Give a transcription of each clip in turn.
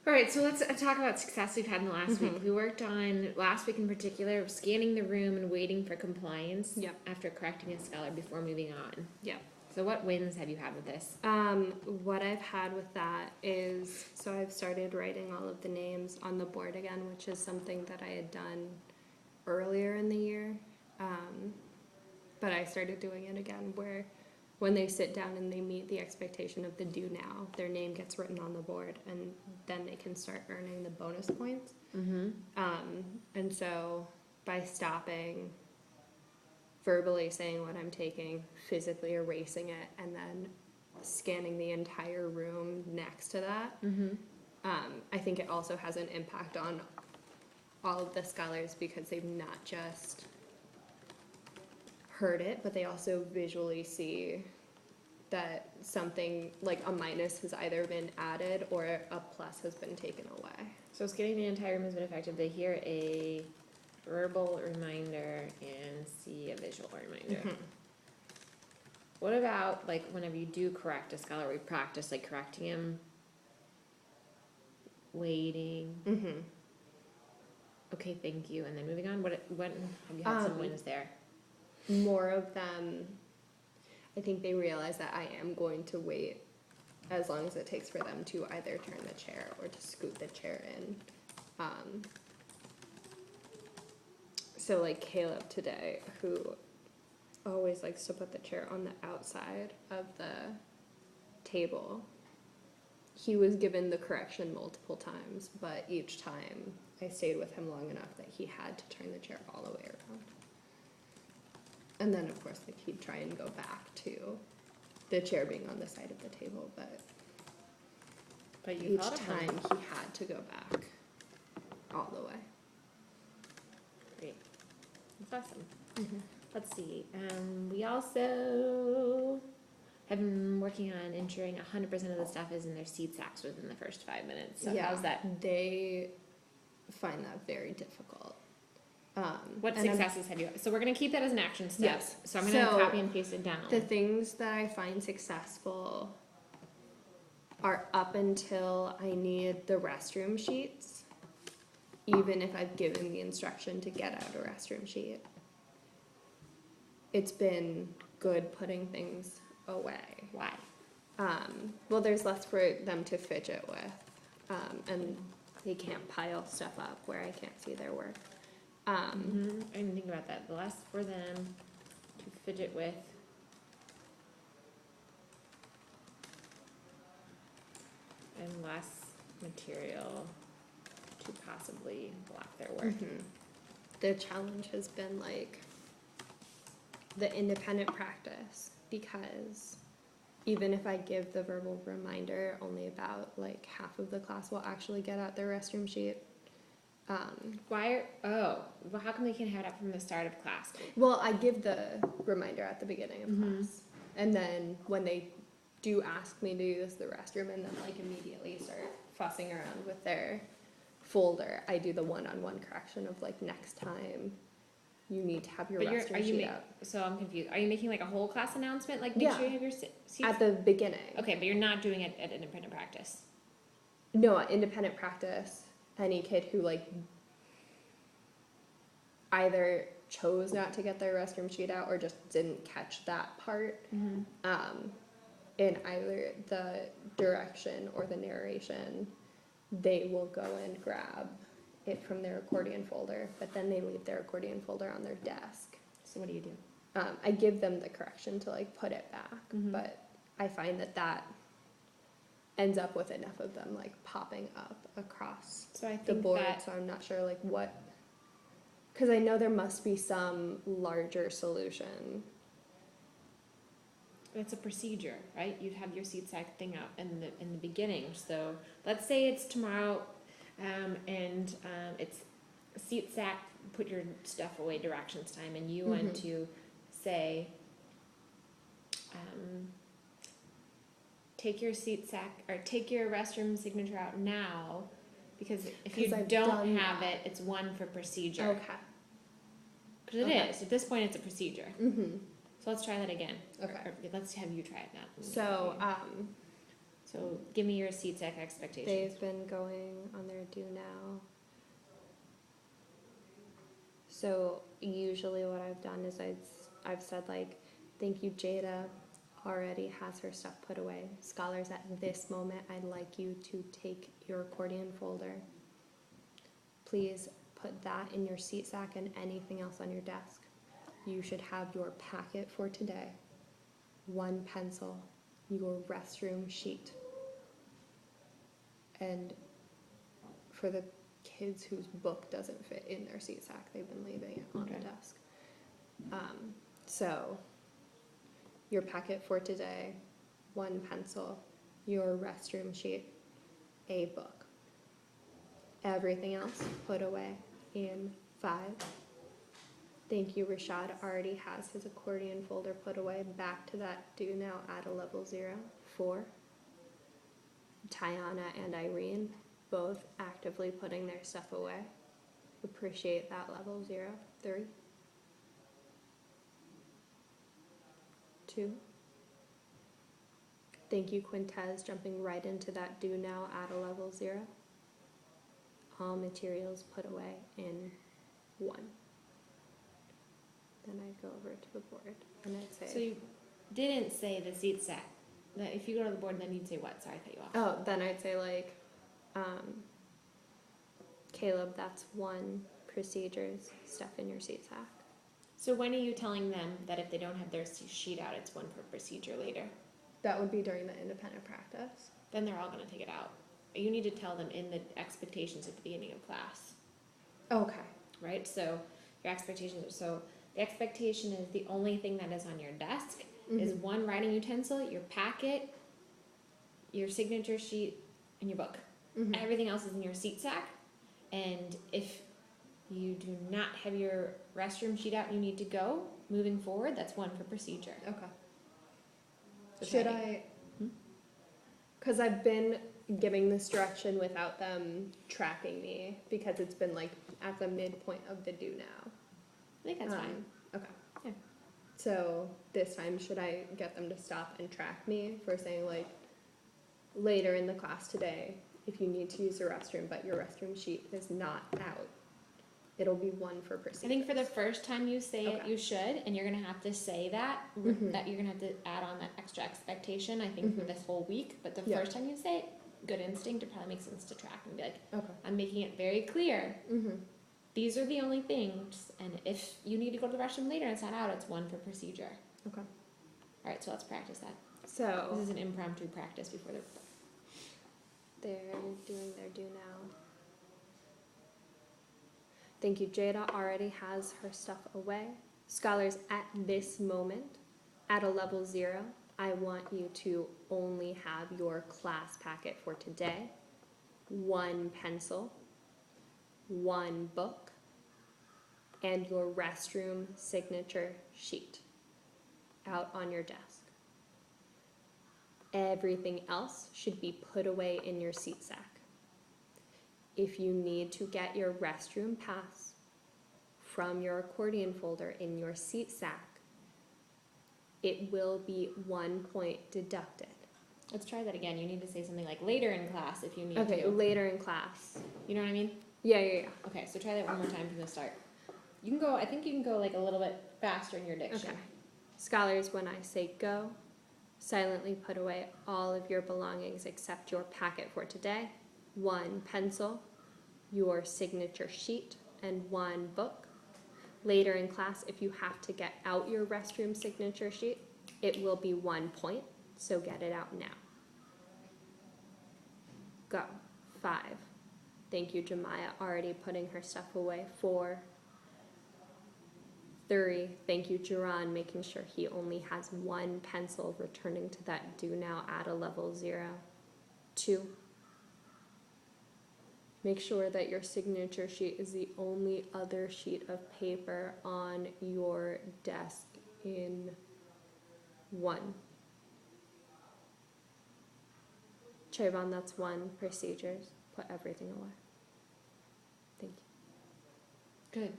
All right, so let's talk about success we've had in the last week. We worked on, last week in particular, scanning the room and waiting for compliance. Yep. After correcting a scholar before moving on. Yep. So what wins have you had with this? What I've had with that is, so I've started writing all of the names on the board again, which is something that I had done earlier in the year. But I started doing it again where when they sit down and they meet the expectation of the due now, their name gets written on the board and then they can start earning the bonus points. Mm-hmm. And so by stopping, verbally saying what I'm taking, physically erasing it, and then scanning the entire room next to that, I think it also has an impact on all of the scholars because they've not just heard it, but they also visually see that something like a minus has either been added or a plus has been taken away. So scanning the entire room has been effective. They hear a verbal reminder and see a visual reminder. What about, like, whenever you do correct a scholar, we practice, like, correcting him, waiting, okay, thank you, and then moving on? What have you had some wins there? More of them, I think they realize that I am going to wait as long as it takes for them to either turn the chair or to scoot the chair in. So like Caleb today, who always likes to put the chair on the outside of the table, he was given the correction multiple times, but each time I stayed with him long enough that he had to turn the chair all the way around. And then, of course, like he'd try and go back to the chair being on the side of the table, but you each time he had to go back all the way. Great. That's awesome. Let's see. We also have been working on ensuring 100% of the stuff is in their seat sacks within the first 5 minutes. So how's that? They find that very difficult. What successes have you? So we're going to keep that as an action step. Yes. So I'm going to copy and paste it down. The things that I find successful are up until I need the restroom sheets, even if I've given the instruction to get out a restroom sheet. It's been good putting things away. Why? Well, there's less for them to fidget with, and they can't pile stuff up where I can't see their work. I didn't think about that. The less for them to fidget with. And less material to possibly block their work. The challenge has been like the independent practice, because even if I give the verbal reminder, only about like half of the class will actually get out their restroom sheet. Well, how come they can't have it up from the start of class? Well, I give the reminder at the beginning of class, and then when they do ask me to use the restroom and then like immediately start fussing around with their folder, I do the one-on-one correction of like, next time you need to have your restroom sheet out. So I'm confused. Are you making like a whole class announcement? Like, make sure you have your seats? At the beginning. Okay, but you're not doing it at independent practice. No, at independent practice, any kid who like either chose not to get their restroom sheet out or just didn't catch that part, in either the direction or the narration, they will go and grab it from their accordion folder, but then they leave their accordion folder on their desk. So what do you do? I give them the correction to like put it back, but I find that ends up with enough of them like popping up across the board. So I'm not sure like what, because I know there must be some larger solution. It's a procedure, right? You'd have your seat sack thing up in the beginning. So let's say it's tomorrow, and it's seat sack, put your stuff away directions time, and you want to say, take your seat sack or take your restroom signature out now, because if you don't have it, it's one for procedure. Okay. Because it is. At this point, it's a procedure. Mm-hmm. So let's try that again. Okay. Or let's have you try it now. So So give me your seat sack expectations. They've been going on their do now. So usually what I've done is I've said like, thank you, Jada already has her stuff put away. Scholars, at this moment, I'd like you to take your accordion folder. Please put that in your seat sack and anything else on your desk. You should have your packet for today, 1 pencil, your restroom sheet. And for the kids whose book doesn't fit in their seat sack, they've been leaving it on the Okay. desk. So your packet for today, 1 pencil, your restroom sheet, a book. Everything else put away in 5. Thank you, Rashad already has his accordion folder put away. Back to that do now at a level 0. 4. Tiana and Irene both actively putting their stuff away. Appreciate that level 0. 3. 2. Thank you, Quintez, jumping right into that do now at a level 0. All materials put away in 1. Then I'd go over to the board and I'd say, So you didn't say the seat sack. That if you go to the board, then you'd say what? Sorry, I cut you off. oh, then I'd say like, Caleb, that's 1 procedures, stuff in your seat sack. So when are you telling them that if they don't have their sheet out, it's 1 for procedure later? That would be during the independent practice. Then they're all going to take it out. You need to tell them in the expectations at the beginning of class, Okay. right? So your expectations. So the expectation is the only thing that is on your desk is Mhm. 1 writing utensil, your packet, your signature sheet, and your book. Mhm. Everything else is in your seat sack. And if you do not have your restroom sheet out and you need to go, moving forward, that's 1 for procedure. Okay. So Should try to- I? Hmm? Because I've been giving this direction without them tracking me because it's been like at the midpoint of the do now. I think that's fine. Okay. Yeah. So this time, should I get them to stop and track me for saying like later in the class today, if you need to use the restroom but your restroom sheet is not out, it'll be 1 for I procedure. think for the first time you say it, Okay. you should, and you're gonna have to say that, Mhm. that you're gonna have to add on that extra expectation, I think, for Mhm. this whole week. But the Yeah. first time you say it, good instinct, it probably makes sense to track and be like, Okay. I'm making it very clear. Mhm. These are the only things, and if you need to go to the restroom later and it's not out, it's 1 for procedure. Okay. All right, so let's practice that. This So is an impromptu practice before the. they're doing their do now. Thank you. Jada already has her stuff away. Scholars, at this moment, at a level 0, I want you to only have your class packet for today. 1 pencil, 1 book, and your restroom signature sheet out on your desk. Everything else should be put away in your seat sack. If you need to get your restroom pass from your accordion folder in your seat sack, it will be 1 point deducted. Let's try that again. You need to say something like later in class if you need Okay, to. later in class. You know what I mean? Yeah. Okay, so try that one more time from the start. You can go, I think you can go like a little bit faster in your diction. Okay. Scholars, when I say go, silently put away all of your belongings except your packet for today, 1 pencil, your signature sheet, and 1 book. Later in class, if you have to get out your restroom signature sheet, it will be 1 point, so get it out now. Go. 5. Thank you, Jemiah, already putting her stuff away. 4. 3. Thank you, Jerron, making sure he only has 1 pencil, returning to that do now at a level 0. 2. Make sure that your signature sheet is the only other sheet of paper on your desk in 1. Trayvon, that's 1 procedures. Put everything away. Thank you. Good.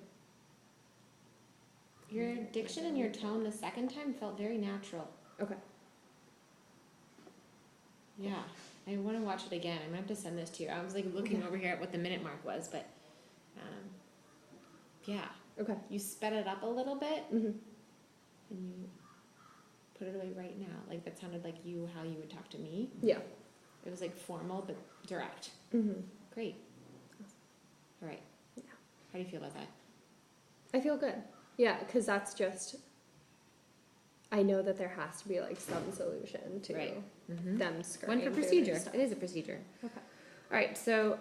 Your diction and your tone the second time felt very natural. Okay. Yeah. I want to watch it again. I'm gonna have to send this to you. I was like looking over here at what the minute mark was, but yeah, Okay. you sped it up a little bit Mhm. and you put it away right now. Like that sounded like how you would talk to me. Yeah. It was like formal but direct. Mhm. Great. All right. Yeah. How do you feel about that? I feel good. Yeah, because that's just. I know that there has to be like some solution to Right. Mm-hmm. them skirting One for through this procedure. stuff. It is a procedure. Okay. All right, so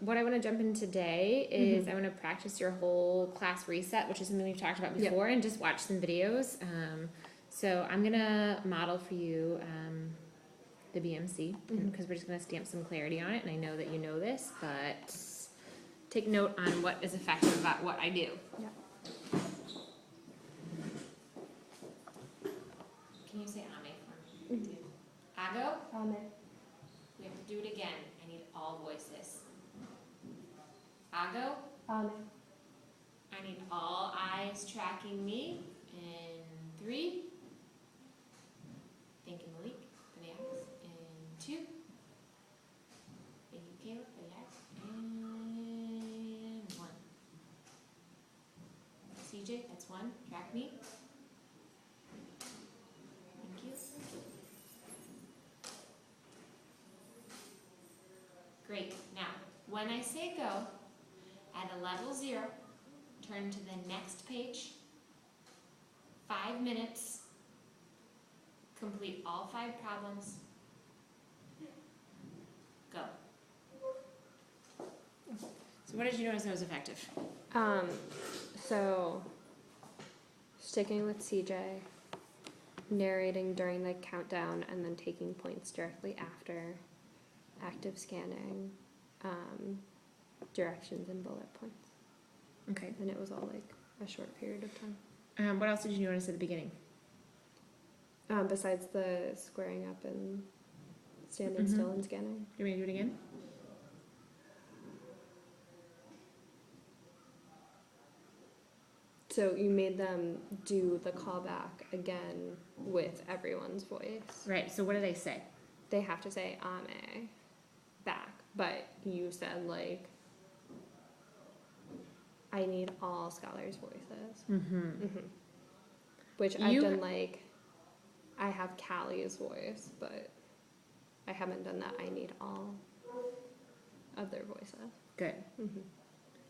what I want to jump in today is I want to practice your whole class reset, which is something we've talked about Yep. before, and just watch some videos. So I'm going to model for you the BMC because we're just going to stamp some clarity on it, and I know that you know this, but take note on what is effective about what I do. Yeah. Can you say ame for me? Ago? We have to do it again. I need all voices. Ago? I need all eyes tracking me. In 3. Thank you, Malik, for the eyes. In 2. Thank you, Caleb, for the eyes. And 1. CJ, that's 1. Track me. Thank you. Great. Now, when I say go, at a level 0, turn to the next page. 5 minutes. Complete all 5 problems. Go. So what did you notice that was effective? So sticking with CJ, narrating during the countdown, and then taking points directly after, active scanning, directions and bullet points. Okay. And it was all like a short period of time. What else did you notice at the beginning? Besides the squaring up and standing Mhm. still and scanning. Do you want me to do it again? So you made them do the callback again with everyone's voice. Right. So what did I say? They have to say ame back, but you said like, I need all scholars' voices. Mm-hmm. Which I've done like, I have Callie's voice, but I haven't done that. I need all of their voices. Good. Mm-hmm.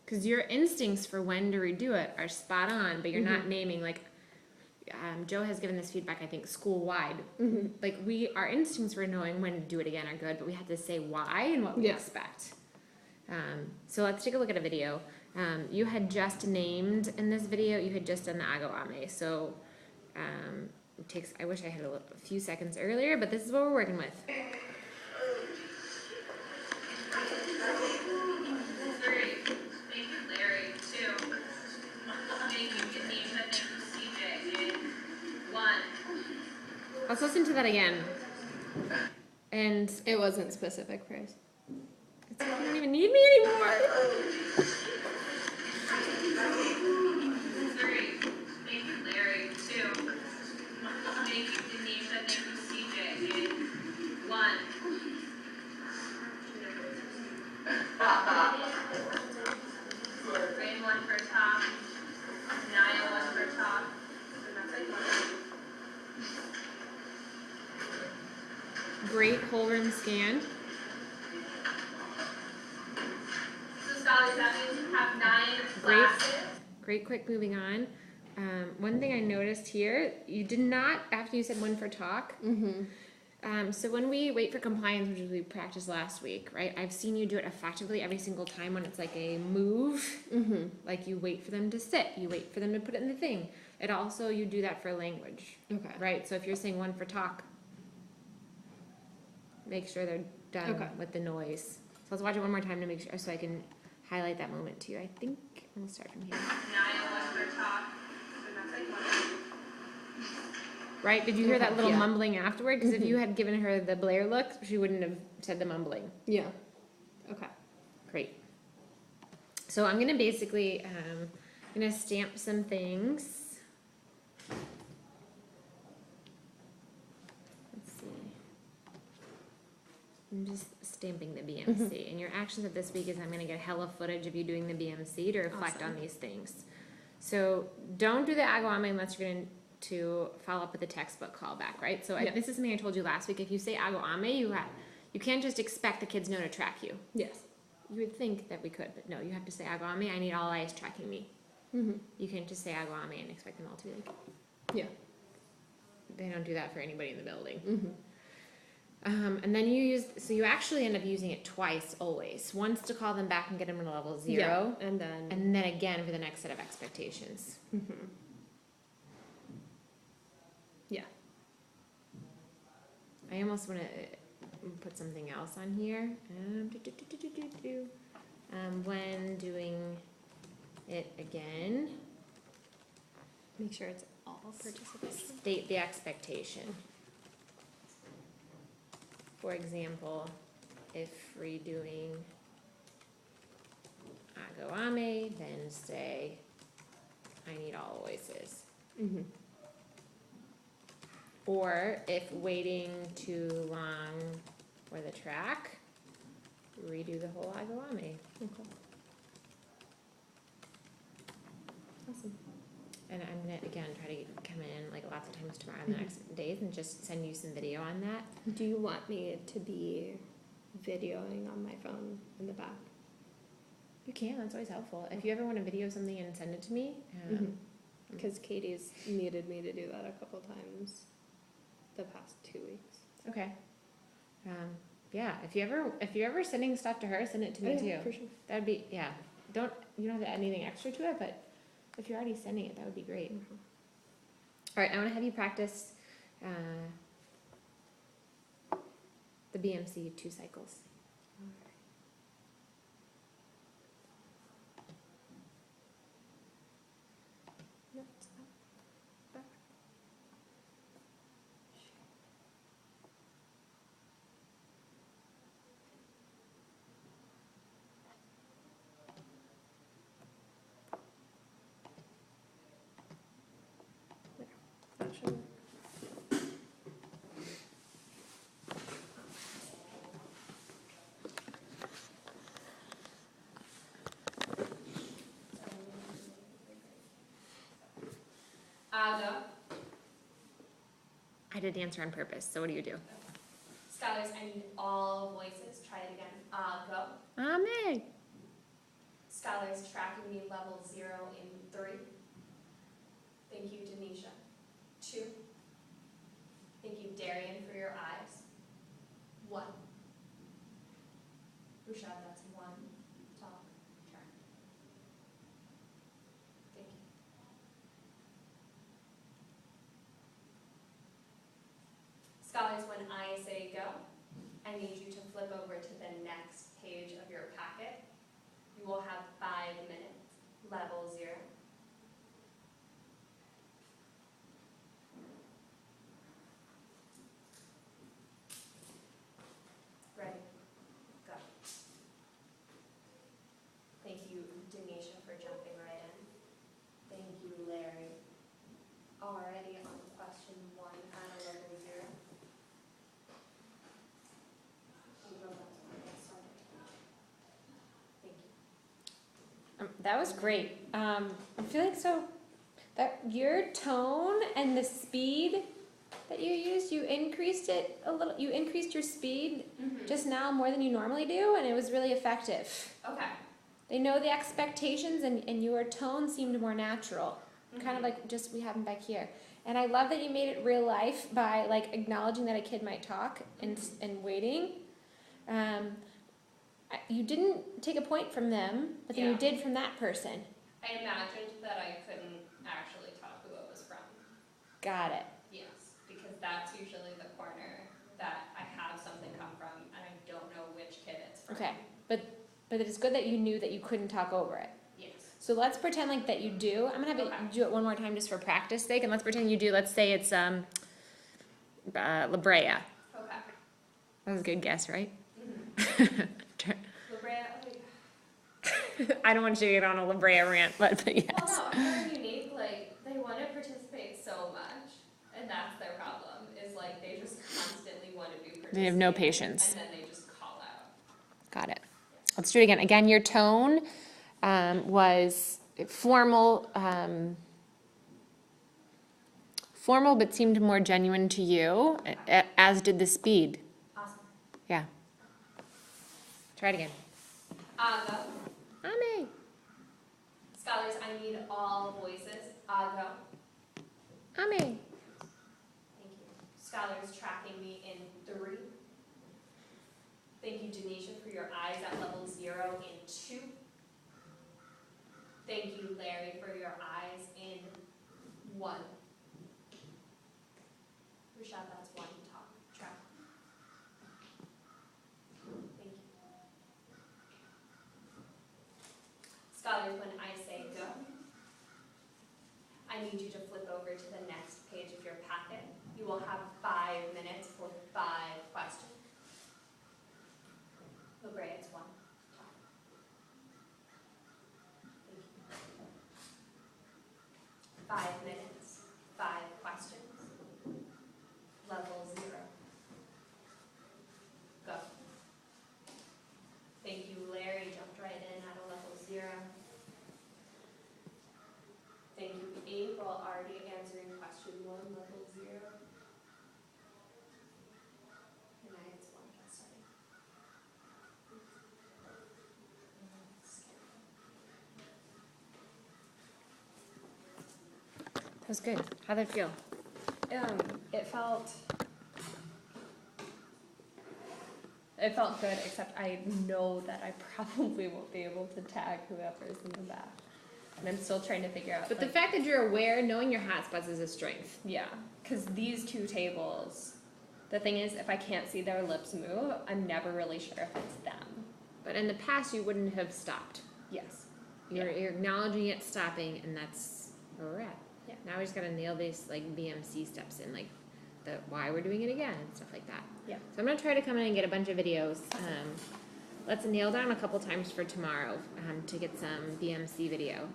Because your instincts for when to redo it are spot on, but you're not naming like. Joe has given this feedback, I think, school-wide. Like our instincts for knowing when to do it again are good, but we have to say why and what we expect. So let's take a look at a video. You had just named in this video, you had just done the ago ame. So it takes. I wish I had a few seconds earlier, but this is what we're working with. 3. Thank you, Larry. 2. Thank you, Kanisha. Thank you, CJ. 1. Let's listen to that again. And It wasn't specific praise. you don't even need me anymore. 3. Thank you, Larry. 2. Thank you, Kanisha. Thank you, CJ. 1. Rain 1 for top. Naya 1 for top. Great whole room scan. So, scholars, that means you have 9 Great. classes. Great, quick, moving on. One thing I noticed here, you did not, after you said 1 for talk. So when we wait for compliance, which we practiced last week, right? I've seen you do it effectively every single time when it's like a move. Like you wait for them to sit, you wait for them to put it in the thing. It also, you do that for language, Okay. right? So if you're saying 1 for talk, make sure they're done with the noise. So let's watch it one more time to make sure, so I can highlight that moment to you. I think we'll start from here. Naya 1 for top. Right? Did you hear that little Yeah. mumbling afterward? Because if you had given her the Blair look, she wouldn't have said the mumbling. Yeah. Okay. Great. So I'm gonna basically, gonna stamp some things. Let's see. I'm just stamping the BMC. And your actions of this week is I'm gonna get hella footage of you doing the BMC to reflect on Awesome. these things. So don't do the Agawame unless you're going to follow up with a textbook callback, right? So Yeah. this is something I told you last week. If you say Agawame, you can't just expect the kids know to track you. Yes. You would think that we could, but no, you have to say Agawame, I need all eyes tracking me. Mm-hmm. You can't just say Agawame and expect them all to be like, Yeah. they don't do that for anybody in the building. Mm-hmm. And then you actually end up using it twice always. Once to call them back and get them to level 0, Yeah. And then. and then again for the next set of expectations. Mm-hmm. Yeah. I almost want to put something else on here. When doing it again, Make sure it's all participants. state the expectation. For example, if redoing Agawame, then say, I need all voices. Mm-hmm. Or if waiting too long for the track, redo the whole Agawame. Okay. Awesome. And I'm gonna, again, try to come in like lots of times tomorrow and the next days and just send you some video on that. Do you want me to be videoing on my phone in the back? You can, that's always helpful. If you ever want to video something and send it to me, Because Katie's needed me to do that a couple times the past 2 weeks. okay. Yeah, if you're ever sending stuff to her, send it to me too. For sure. That'd be, yeah. You don't have to add anything extra to it, but if you're already sending it, that would be great. All right, I want to have you practice the BMC 2 cycles. That should work. Aga. I did the answer on purpose, so what do you do? Scholars, I need all voices. Try it again. Go. Ame. Scholars, tracking me level 0 in 3. Thank you, Denisha. 2. Thank you, Darian, for your eyes. 1. Rushad, that's 1. Talk. Track. Thank you. Scholars, when I say go, I need you to flip over to the next page of your packet. You will have 5 minutes, level 0. Ready? Go. Thank you, Denisha, for jumping right in. Thank you, Larry. Already on question 1 at a level 0. Thank you. That was great. I'm feeling so that your tone and the speed that you used, you increased it a little. You increased your speed just now more than you normally do, and it was really effective. Okay. They know the expectations, and your tone seemed more natural, kind of like just we have them back here. And I love that you made it real life by like acknowledging that a kid might talk and waiting. You didn't take a point from them, but then you Yeah. did from that person. I imagined that I couldn't actually talk who it was from. Got it. Yes, because that's usually the corner that I have something come from, and I don't know which kid it's from. Okay, but it's good that you knew that you couldn't talk over it. Yes. So let's pretend like that you do. I'm gonna have Okay. you do it one more time just for practice sake, and let's pretend you do. Let's say it's La Brea. Okay. That was a good guess, right? La Brea, I don't want you to get on a La Brea rant, but yes. well, no, they're unique. Like, they want to participate so much, and that's their problem. Is like they just constantly want to do. They have no patience. And then they just Let's do it again. Again, your tone was formal, formal, but seemed more genuine to you, as did the speed. Awesome. Yeah. Try it again. Go. Ame. Scholars, I need all voices. Go. Ame. Thank you. Scholars tracking me in 3. Thank you, Denisha, for your eyes at level 0 in 2. Thank you, Larry, for your eyes in 1. Rashad, that's 1 talk track. Thank you. Scholars, when I say go, I need you to flip over to the next page of your packet. You will have 5 minutes for 5 questions. LeBray, it's 1. Thank you. 5 minutes, 5 questions. Level 0. Go. Thank you, Larry, jumped right in at a level 0. Thank you, April, already answering question 1, level 0. And I, it's 1, just starting. That was good. How'd that feel? It felt good, except I know that I probably won't be able to tag whoever's in the back. And I'm still trying to figure out. But the like, fact that you're aware, knowing your hotspots is a strength. yeah, because these 2 tables, the thing is, if I can't see their lips move, I'm never really sure if it's them. But in the past, you wouldn't have stopped. Yes. You're acknowledging it, stopping, and that's where we're at. Yeah. Now we just gotta nail these like BMC steps in, like the why we're doing it again and stuff like that. Yeah. So I'm gonna try to come in and get a bunch of videos. Let's nail down a couple times for tomorrow to get some BMC video.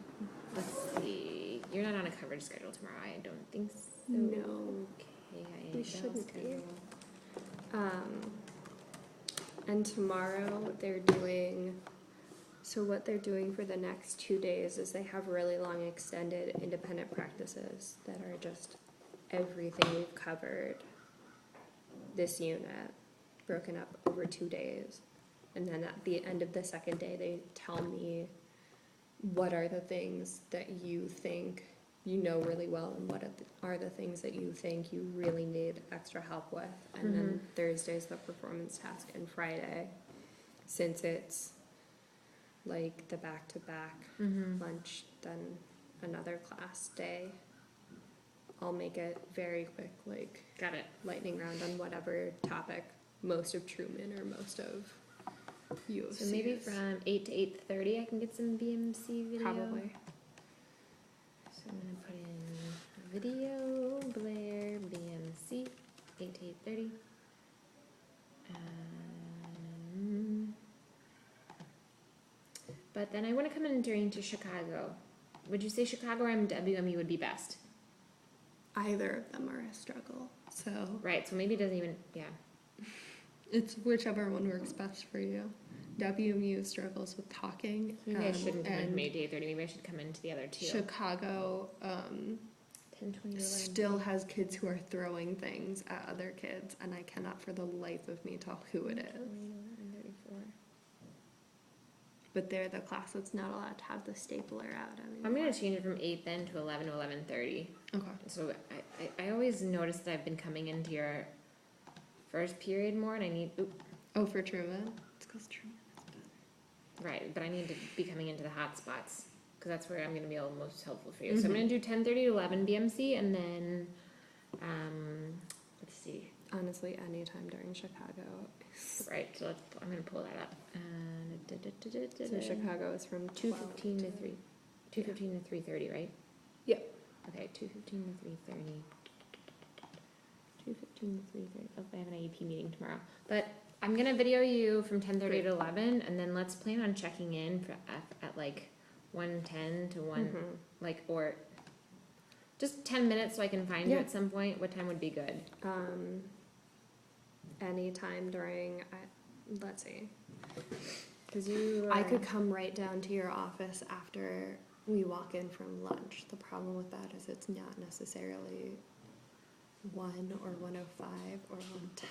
Let's see. You're not on a coverage schedule tomorrow. I don't think so. No. Okay. I We am shouldn't be. schedule. And tomorrow they're doing, so what they're doing for the next 2 days is they have really long extended independent practices that are just everything we've covered this unit, broken up over 2 days. And then at the end of the second day, they tell me what are the things that you think you know really well and what are the things that you think you really need extra help with. And then Thursday's the performance task, and Friday, since it's like the back-to-back lunch, then another class day, I'll make it very quick, like Got it. lightning round on whatever topic, most of Truman or most of U of So maybe C's. from 8 to 8:30 I can get some BMC video. Probably. So I'm gonna put in video, Blair, BMC, 8 to 8:30. But then I want to come in during to Chicago. Would you say Chicago or MWMU would be best? Either of them are a struggle, so Right, so maybe it doesn't even, yeah. it's whichever one works best for you. WMU struggles with talking. Maybe I shouldn't come in and from 8 to 8:30, maybe I should come into the other two. Chicago 10, 20 to 11. still has kids who are throwing things at other kids, and I cannot for the life of me tell who it is. 34. But they're the class that's not allowed to have the stapler out anymore. I'm gonna change it from 8 then to 11 to 11:30. Okay. So I always notice that I've been coming into your first period more, and I need, Oh, for Truman? It's because Truman is better. right, but I need to be coming into the hot spots, because that's where I'm gonna be able most helpful for you. So I'm gonna do 10:30 to 11 BMC, and then, let's see, Honestly, anytime during Chicago. right, so I'm gonna pull that up. So Chicago is from 2:15 to 12 3, 2:15 to 3:30, right? Yep. Okay, 2:15 to 3:30. 2:15 to 3:30. Oh, I have an IEP meeting tomorrow. But I'm gonna video you from 10:30 to 11, and then let's plan on checking in for at like 1:10 to 1, like, or just 10 minutes so I can find you Yeah. at some point. What time would be good? Anytime during, let's see. Cause you. I could come right down to your office after we walk in from lunch. The problem with that is it's not necessarily 1 or 1:05 or 1:10.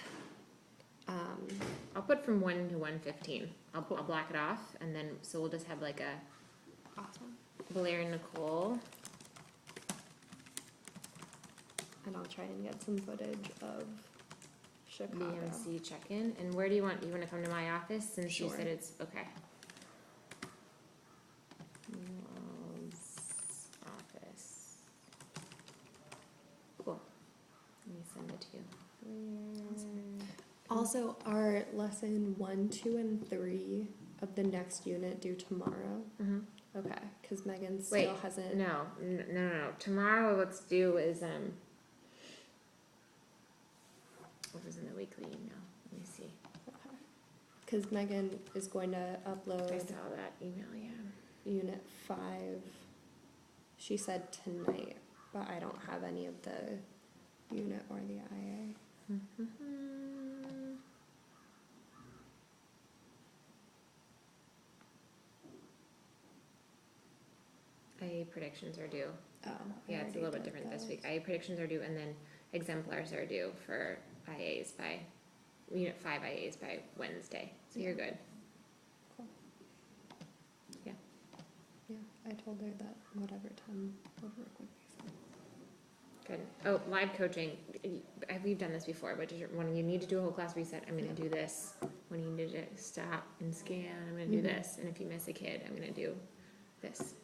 I'll put from 1 to 1:15. I'll block it off, and then so we'll just have like a Awesome. Blair and Nicole. And I'll try and get some footage of Chicago. BMC check-in. And where do you want? You want to come to my office since you Sure. said it's okay. Walls office. Cool. Let me send it to you. Also, are lesson 1, 2, and 3 of the next unit due tomorrow? Mm-hmm. Okay, because Megan Wait, still hasn't. No. Tomorrow, let's do is what was in the weekly email? Let me see. Because Megan is going to I upload saw that email. Yeah. unit 5. She said tonight, but I don't have any of the unit or the IA. IA predictions are due. Oh, I Yeah, it's a already little bit did different this those. week. IA predictions are due, and then exemplars are due for IAs by unit 5 IAs by Wednesday. So you're good. Cool. Yeah. Yeah, I told her that whatever time would work with me. Good. Oh, live coaching. We've done this before, but just when you need to do a whole class reset, I'm going to do this. When you need to stop and scan, I'm going to do Mhm. this. And if you miss a kid, I'm going to do this.